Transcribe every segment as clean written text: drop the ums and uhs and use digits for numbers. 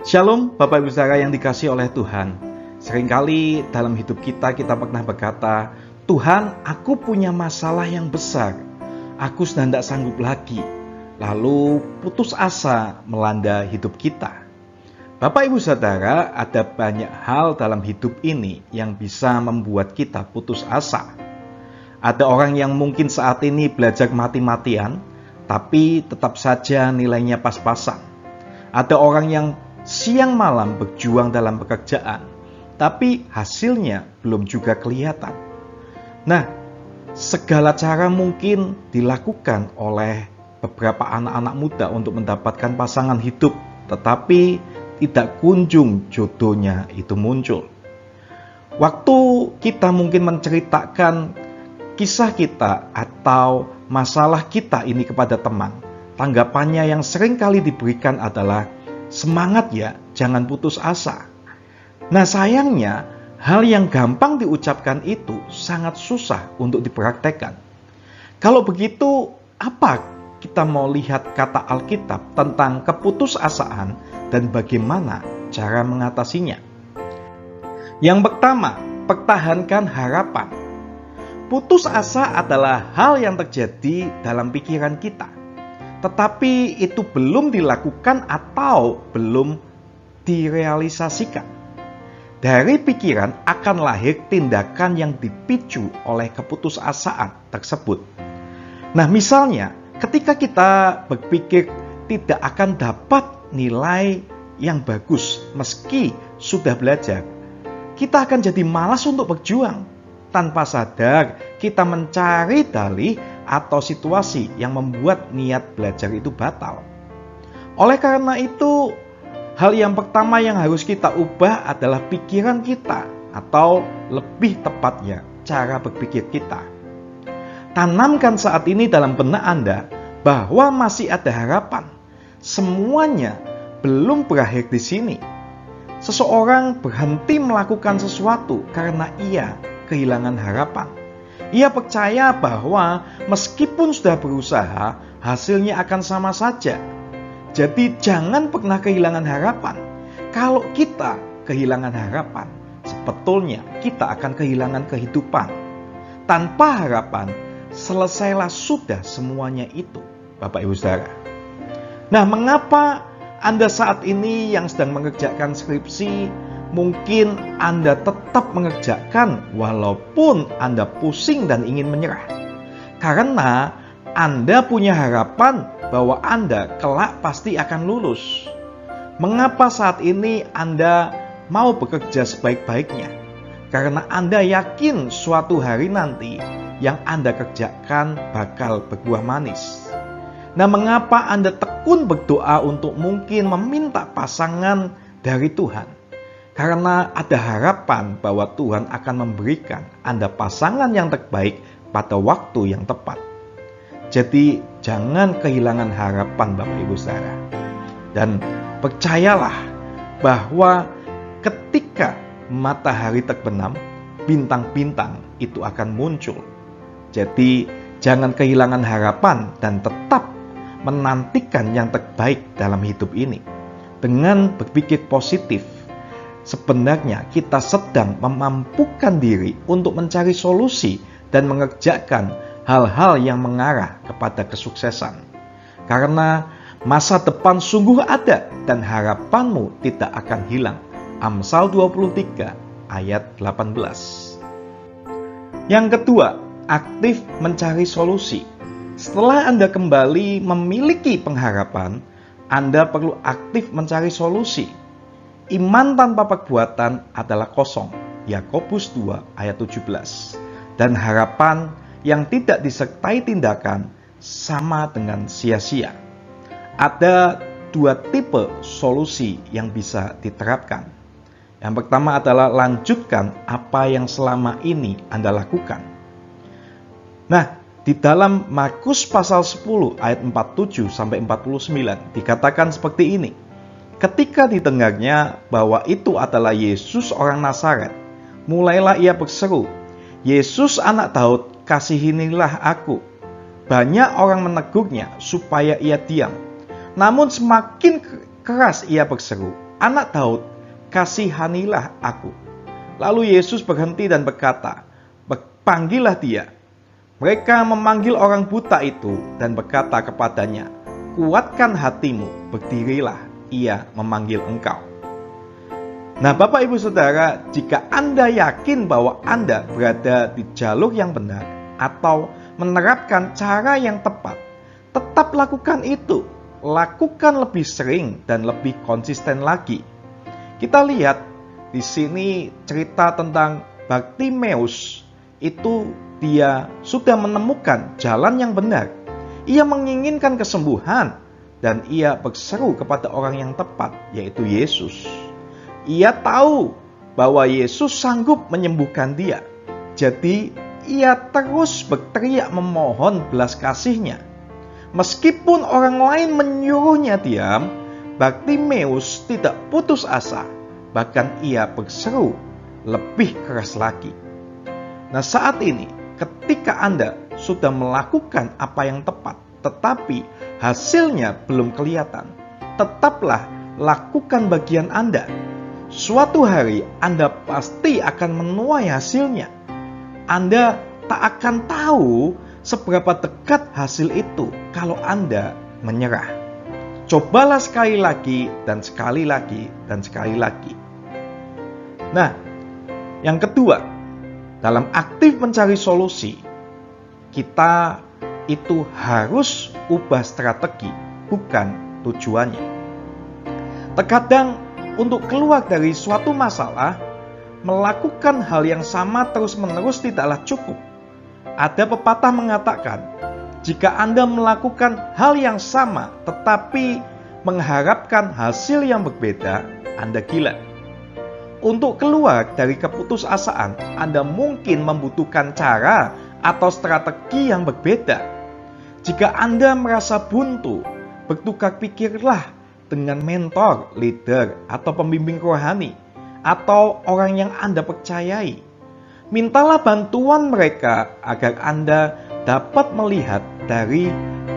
Shalom Bapak Ibu Saudara yang dikasihi oleh Tuhan. Seringkali dalam hidup kita pernah berkata, Tuhan, aku punya masalah yang besar. Aku sudah tidak sanggup lagi. Lalu putus asa melanda hidup kita. Bapak Ibu Saudara, ada banyak hal dalam hidup ini yang bisa membuat kita putus asa. Ada orang yang mungkin saat ini belajar mati-matian, tapi tetap saja nilainya pas-pasan. Ada orang yang siang malam berjuang dalam pekerjaan, tapi hasilnya belum juga kelihatan. Nah, segala cara mungkin dilakukan oleh beberapa anak-anak muda untuk mendapatkan pasangan hidup, tetapi tidak kunjung jodohnya itu muncul. Waktu kita mungkin menceritakan kisah kita atau masalah kita ini kepada teman, tanggapannya yang sering kali diberikan adalah, semangat ya, jangan putus asa. Nah sayangnya, hal yang gampang diucapkan itu sangat susah untuk dipraktekkan. Kalau begitu, apa kita mau lihat kata Alkitab tentang keputusasaan dan bagaimana cara mengatasinya? Yang pertama, pertahankan harapan. Putus asa adalah hal yang terjadi dalam pikiran kita, tetapi itu belum dilakukan atau belum direalisasikan. Dari pikiran akan lahir tindakan yang dipicu oleh keputusasaan tersebut. Nah, misalnya ketika kita berpikir tidak akan dapat nilai yang bagus meski sudah belajar, kita akan jadi malas untuk berjuang. Tanpa sadar kita mencari dalih atau situasi yang membuat niat belajar itu batal. Oleh karena itu, hal yang pertama yang harus kita ubah adalah pikiran kita, atau lebih tepatnya cara berpikir kita. Tanamkan saat ini dalam benak Anda bahwa masih ada harapan. Semuanya belum berakhir di sini. Seseorang berhenti melakukan sesuatu karena ia kehilangan harapan. Ia percaya bahwa meskipun sudah berusaha, hasilnya akan sama saja. Jadi jangan pernah kehilangan harapan. Kalau kita kehilangan harapan, sebetulnya kita akan kehilangan kehidupan. Tanpa harapan, selesailah sudah semuanya itu, Bapak Ibu Saudara. Nah, mengapa Anda saat ini yang sedang mengerjakan skripsi, mungkin Anda tetap mengerjakan walaupun Anda pusing dan ingin menyerah? Karena Anda punya harapan bahwa Anda kelak pasti akan lulus. Mengapa saat ini Anda mau bekerja sebaik-baiknya? Karena Anda yakin suatu hari nanti yang Anda kerjakan bakal berbuah manis. Nah, mengapa Anda tekun berdoa untuk mungkin meminta pasangan dari Tuhan? Karena ada harapan bahwa Tuhan akan memberikan Anda pasangan yang terbaik pada waktu yang tepat. Jadi jangan kehilangan harapan Bapak Ibu Saudara. Dan percayalah bahwa ketika matahari terbenam, bintang-bintang itu akan muncul. Jadi jangan kehilangan harapan dan tetap menantikan yang terbaik dalam hidup ini. Dengan berpikir positif, sebenarnya kita sedang memampukan diri untuk mencari solusi dan mengerjakan hal-hal yang mengarah kepada kesuksesan. Karena masa depan sungguh ada dan harapanmu tidak akan hilang. Amsal 23 ayat 18. Yang kedua, aktif mencari solusi. Setelah Anda kembali memiliki pengharapan, Anda perlu aktif mencari solusi. Iman tanpa perbuatan adalah kosong. Yakobus 2 ayat 17. Dan harapan yang tidak disertai tindakan sama dengan sia-sia. Ada dua tipe solusi yang bisa diterapkan. Yang pertama adalah lanjutkan apa yang selama ini Anda lakukan. Nah, di dalam Markus pasal 10 ayat 47 sampai 49 dikatakan seperti ini. Ketika didengarnya bahwa itu adalah Yesus orang Nazaret, mulailah ia berseru, Yesus anak Daud, kasihinilah aku. Banyak orang menegurnya supaya ia diam. Namun semakin keras ia berseru, Anak Daud, kasihanilah aku." Lalu Yesus berhenti dan berkata, "Panggillah dia." Mereka memanggil orang buta itu dan berkata kepadanya, "Kuatkan hatimu, berdirilah, ia memanggil engkau." Nah, Bapak Ibu Saudara, jika Anda yakin bahwa Anda berada di jalur yang benar atau menerapkan cara yang tepat, tetap lakukan itu. Lakukan lebih sering dan lebih konsisten lagi. Kita lihat di sini cerita tentang Bartimeus. Itu dia sudah menemukan jalan yang benar. Ia menginginkan kesembuhan dan ia berseru kepada orang yang tepat, yaitu Yesus. Ia tahu bahwa Yesus sanggup menyembuhkan dia. Jadi ia terus berteriak memohon belas kasihnya. Meskipun orang lain menyuruhnya diam, Bartimeus tidak putus asa. Bahkan ia berseru lebih keras lagi. Nah, saat ini ketika Anda sudah melakukan apa yang tepat, tetapi hasilnya belum kelihatan, tetaplah lakukan bagian Anda. Suatu hari Anda pasti akan menuai hasilnya. Anda tak akan tahu seberapa dekat hasil itu kalau Anda menyerah. Cobalah sekali lagi dan sekali lagi dan sekali lagi. Nah, yang kedua, dalam aktif mencari solusi, kita itu harus ubah strategi, bukan tujuannya. Terkadang untuk keluar dari suatu masalah, melakukan hal yang sama terus-menerus tidaklah cukup. Ada pepatah mengatakan, jika Anda melakukan hal yang sama tetapi mengharapkan hasil yang berbeda, Anda gila. Untuk keluar dari keputusasaan, Anda mungkin membutuhkan cara atau strategi yang berbeda. Jika Anda merasa buntu, bertukar pikirlah dengan mentor, leader, atau pembimbing rohani, atau orang yang Anda percayai. Mintalah bantuan mereka agar Anda dapat melihat dari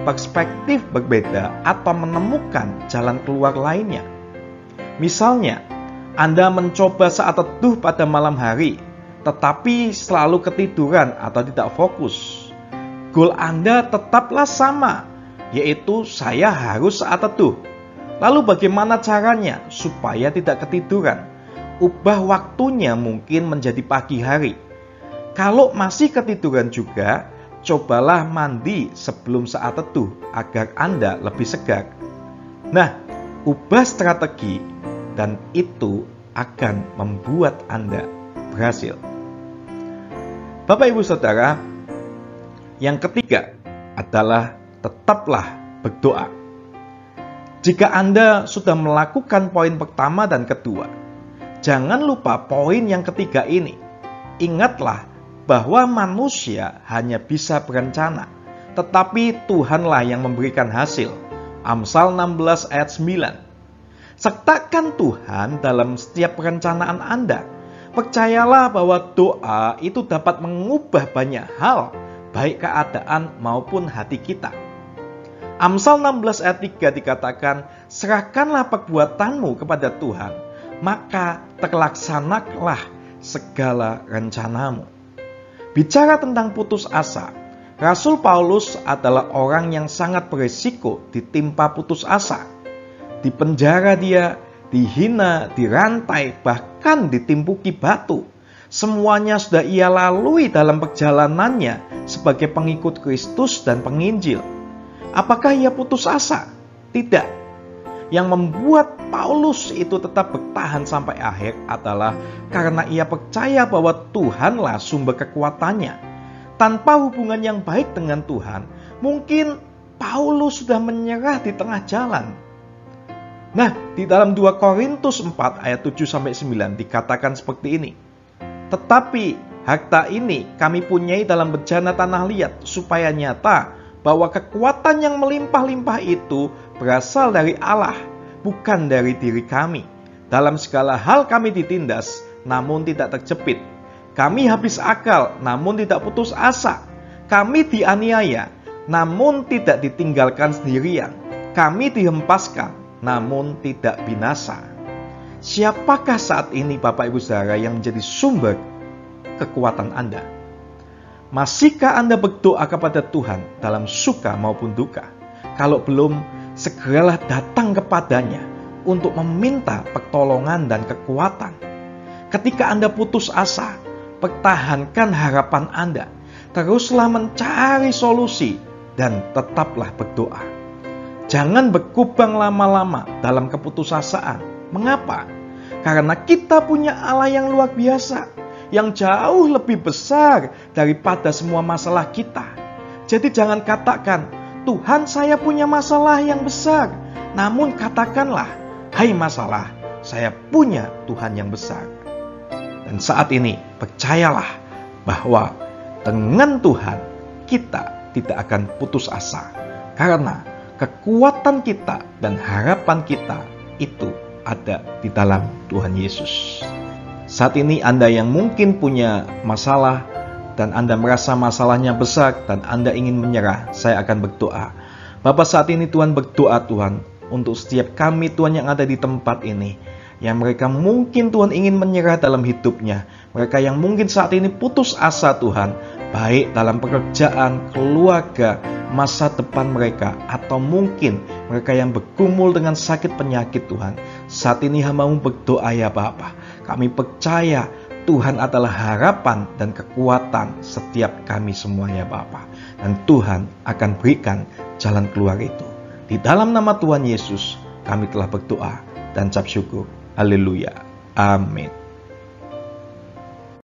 perspektif berbeda atau menemukan jalan keluar lainnya. Misalnya, Anda mencoba saat teduh pada malam hari, tetapi selalu ketiduran atau tidak fokus. Goal Anda tetaplah sama, yaitu saya harus saat teduh. Lalu bagaimana caranya supaya tidak ketiduran? Ubah waktunya mungkin menjadi pagi hari. Kalau masih ketiduran juga, cobalah mandi sebelum saat teduh agar Anda lebih segar. Nah, ubah strategi dan itu akan membuat Anda berhasil. Bapak Ibu Saudara, yang ketiga adalah tetaplah berdoa. Jika Anda sudah melakukan poin pertama dan kedua, jangan lupa poin yang ketiga ini. Ingatlah bahwa manusia hanya bisa berencana, tetapi Tuhanlah yang memberikan hasil. Amsal 16 ayat 9. Sertakan Tuhan dalam setiap perencanaan Anda. Percayalah bahwa doa itu dapat mengubah banyak hal, baik keadaan maupun hati kita. Amsal 16 ayat 3 dikatakan, serahkanlah perbuatanmu kepada Tuhan, maka terlaksanalah segala rencanamu. Bicara tentang putus asa, Rasul Paulus adalah orang yang sangat berisiko ditimpa putus asa. Di penjara dia, dihina, dirantai, bahkan ditimpuki batu. Semuanya sudah ia lalui dalam perjalanannya sebagai pengikut Kristus dan penginjil. Apakah ia putus asa? Tidak. Yang membuat Paulus itu tetap bertahan sampai akhir adalah karena ia percaya bahwa Tuhanlah sumber kekuatannya. Tanpa hubungan yang baik dengan Tuhan, mungkin Paulus sudah menyerah di tengah jalan. Nah, di dalam 2 Korintus 4 ayat 7-9 dikatakan seperti ini. Tetapi harta ini kami punyai dalam bejana tanah liat, supaya nyata bahwa kekuatan yang melimpah-limpah itu berasal dari Allah, bukan dari diri kami. Dalam segala hal kami ditindas, namun tidak terjepit. Kami habis akal, namun tidak putus asa. Kami dianiaya, namun tidak ditinggalkan sendirian. Kami dihempaskan, namun tidak binasa. Siapakah saat ini Bapak Ibu Saudara yang menjadi sumber kekuatan Anda? Masihkah Anda berdoa kepada Tuhan dalam suka maupun duka? Kalau belum, segeralah datang kepadanya untuk meminta pertolongan dan kekuatan. Ketika Anda putus asa, pertahankan harapan Anda. Teruslah mencari solusi dan tetaplah berdoa. Jangan berkubang lama-lama dalam keputusasaan. Mengapa? Karena kita punya Allah yang luar biasa, yang jauh lebih besar daripada semua masalah kita. Jadi jangan katakan, Tuhan, saya punya masalah yang besar. Namun katakanlah, hai masalah, saya punya Tuhan yang besar. Dan saat ini percayalah bahwa dengan Tuhan kita tidak akan putus asa. Karena kekuatan kita dan harapan kita itu ada di dalam Tuhan Yesus. Saat ini Anda yang mungkin punya masalah dan Anda merasa masalahnya besar dan Anda ingin menyerah, saya akan berdoa. Bapak, saat ini Tuhan berdoa Tuhan untuk setiap kami Tuhan yang ada di tempat ini, yang mereka mungkin Tuhan ingin menyerah dalam hidupnya. Mereka yang mungkin saat ini putus asa Tuhan, baik dalam pekerjaan, keluarga, masa depan mereka, atau mungkin mereka yang bergumul dengan sakit penyakit Tuhan. Saat ini hamba-Mu berdoa ya Bapa, kami percaya Tuhan adalah harapan dan kekuatan setiap kami semuanya Bapa. Dan Tuhan akan berikan jalan keluar itu. Di dalam nama Tuhan Yesus kami telah berdoa dan ucap syukur. Haleluya. Amin.